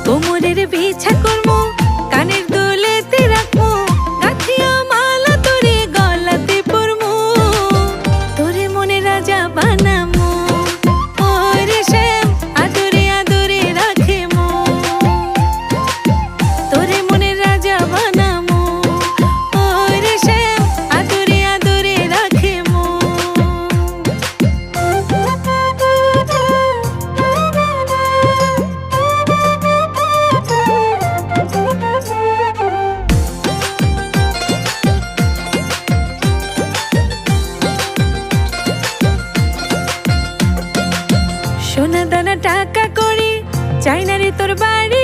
কোমরের বিছা করবো, কানের দুলেতে রাখবো, গাঁথিয়া মালা তোরে গলাতে পরবো, তোরে মনে রাজা বানামো। ওরে শ্যাম আদরে আদরে রাখে মো, তোরে মনে রাজা বানামো। ওরে শ্যাম আদরে আদরে রাখে মো। সোনা দানা টাকা করি চাই না রে তোর বাড়ি